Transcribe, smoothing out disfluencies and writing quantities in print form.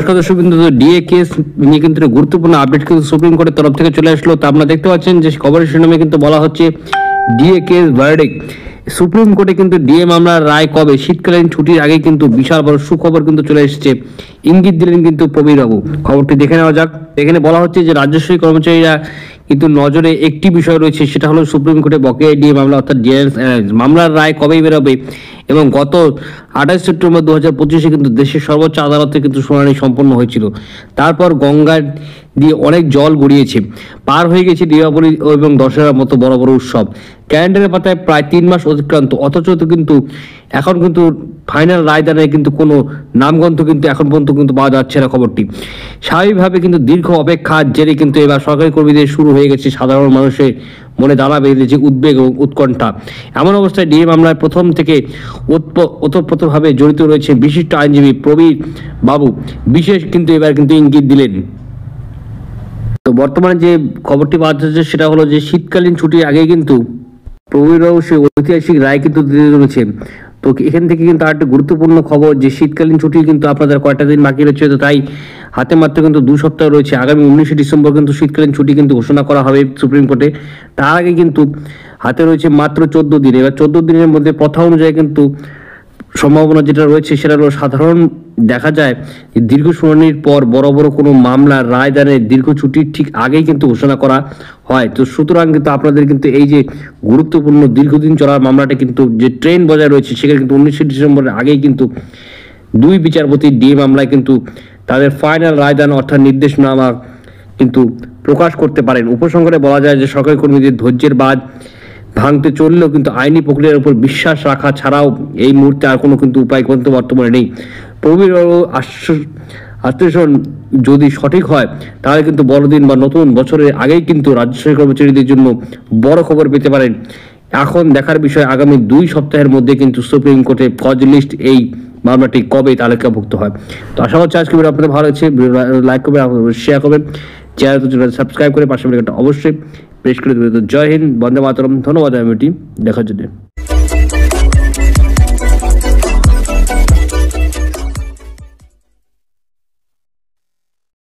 নমস্কার দর্শক বিন্দু, ডিএ কেস নিয়ে কিন্তু গুরুত্বপূর্ণ আপডেট কিন্তু সুপ্রিম কোর্টের তরফ থেকে চলে আসলো। তা আপনারা দেখতে পাচ্ছেন যে খবরের শিরোনামে কিন্তু বলা হচ্ছে ডিএ কেস ভার্ডিক্ট। সুপ্রিম কোর্টে কিন্তু ডিএ মামলার রায় কবে? শীতকালীন ছুটির আগে কিন্তু বিশাল বড় সুখবর কিন্তু চলে এসেছে, ইঙ্গিত দিলেন কিন্তু প্রবীর বাবু। খবরটি দেখে নেওয়া যাক। এখানে বলা হচ্ছে যে রাজস্বী কর্মচারীরা কিন্তু নজরে একটি বিষয় রয়েছে, সেটা হলো সুপ্রিম কোর্টে বকেয়া ডিএ মামলা অর্থাৎ মামলার রায় কবেই বেরোবে। এবং গত 28 সেপ্টেম্বর 2025 কিন্তু দেশের সর্বোচ্চ আদালতে কিন্তু শুনানি সম্পন্ন হয়েছিল। তারপর গঙ্গা দিয়ে অনেক জল গড়িয়েছে, পার হয়ে গেছে দীপাবলি এবং দশহরার মতো বড় বড় উৎসব। ক্যালেন্ডারের পাতায় প্রায় 3 মাস অতিক্রান্ত, অথচ কিন্তু এখন কিন্তু ফাইনাল রায়দানের কিন্তু কোনো নামগন্ধ কিন্তু এখন পর্যন্ত কিন্তু পাওয়া যাচ্ছে না। খবরটি স্বাভাবিকভাবে কিন্তু দীর্ঘ অপেক্ষার জেরে কিন্তু এবার সরকারি কর্মীদের শুরু হয়ে গেছে সাধারণ মানুষের মনে দানা বেঁধেছে উদ্বেগ এবং উৎকণ্ঠা। এমন অবস্থায় ডিএ মামলায় প্রথম থেকে ওতপ্রোতভাবে জড়িত রয়েছে বিশিষ্ট আইনজীবী প্রবীর বাবু। বিশেষ কিন্তু এবার কিন্তু ইঙ্গিত দিলেন। তো বর্তমানে যে খবরটি পাওয়া যাচ্ছে সেটা হলো যে শীতকালীন ছুটির আগে কিন্তু প্রবীর বাবু সেই ঐতিহাসিক রায় কিন্তু দিতে চলেছে। তো এখান থেকে কিন্তু আর একটা গুরুত্বপূর্ণ খবর যে শীতকালীন ছুটি কিন্তু আপনাদের কয়টা দিন বাকি রয়েছে, তো তাই হাতে মাত্র কিন্তু 2 সপ্তাহ রয়েছে। আগামী 19শে ডিসেম্বর কিন্তু শীতকালীন ছুটি কিন্তু ঘোষণা করা হবে সুপ্রিম কোর্টে। তার আগে কিন্তু হাতে রয়েছে মাত্র 14 দিন। এবার 14 দিনের মধ্যে প্রথা অনুযায়ী কিন্তু সম্ভাবনা যেটা রয়েছে সেটা হলো সাধারণ দেখা যায় যে দীর্ঘ শুনানির পর বড় বড় কোনো মামলার রায়দানের দীর্ঘ ছুটির ঠিক আগেই কিন্তু ঘোষণা করা হয়। তো সুতরাং কিন্তু আপনাদের কিন্তু এই যে গুরুত্বপূর্ণ দীর্ঘদিন চলার মামলাটা কিন্তু যে ট্রেন বজায় রয়েছে সেখানে কিন্তু 19শে ডিসেম্বরের আগেই কিন্তু 2 বিচারপতির ডিএ মামলায় কিন্তু তাদের ফাইনাল রায়দান অর্থাৎ নির্দেশনামা কিন্তু প্রকাশ করতে পারেন। উপসংহারে বলা যায় যে সরকারি কর্মীদের ধৈর্যের বাঁধ ভাঙতে চললেও কিন্তু আইনি প্রক্রিয়ার উপর বিশ্বাস রাখা ছাড়াও এই মুহূর্তে আর কোনো কিন্তু উপায় কিন্তু বর্তমানে নেই। প্রবীর আশ্বাসন যদি সঠিক হয় তাহলে কিন্তু বড়দিন বা নতুন বছরের আগেই কিন্তু রাজস্ব কর্মচারীদের জন্য বড় খবর পেতে পারেন। এখন দেখার বিষয় আগামী 2 সপ্তাহের মধ্যে কিন্তু সুপ্রিম কোর্টে কজ লিস্ট এই মামলাটি কবে তালিকাভুক্ত হয়। তো আশা করছি আজকে ভিডিও আপনাদের ভালো লাগছে। লাইক করবেন, শেয়ার করবেন, চ্যানেল সাবস্ক্রাইব করে পাশে বেল আইকনটা অবশ্যই প্রেস করে দেবেন। তো জয় হিন্দ, বন্দে মাতরম। ধন্যবাদ ভিডিওটি দেখার জন্য।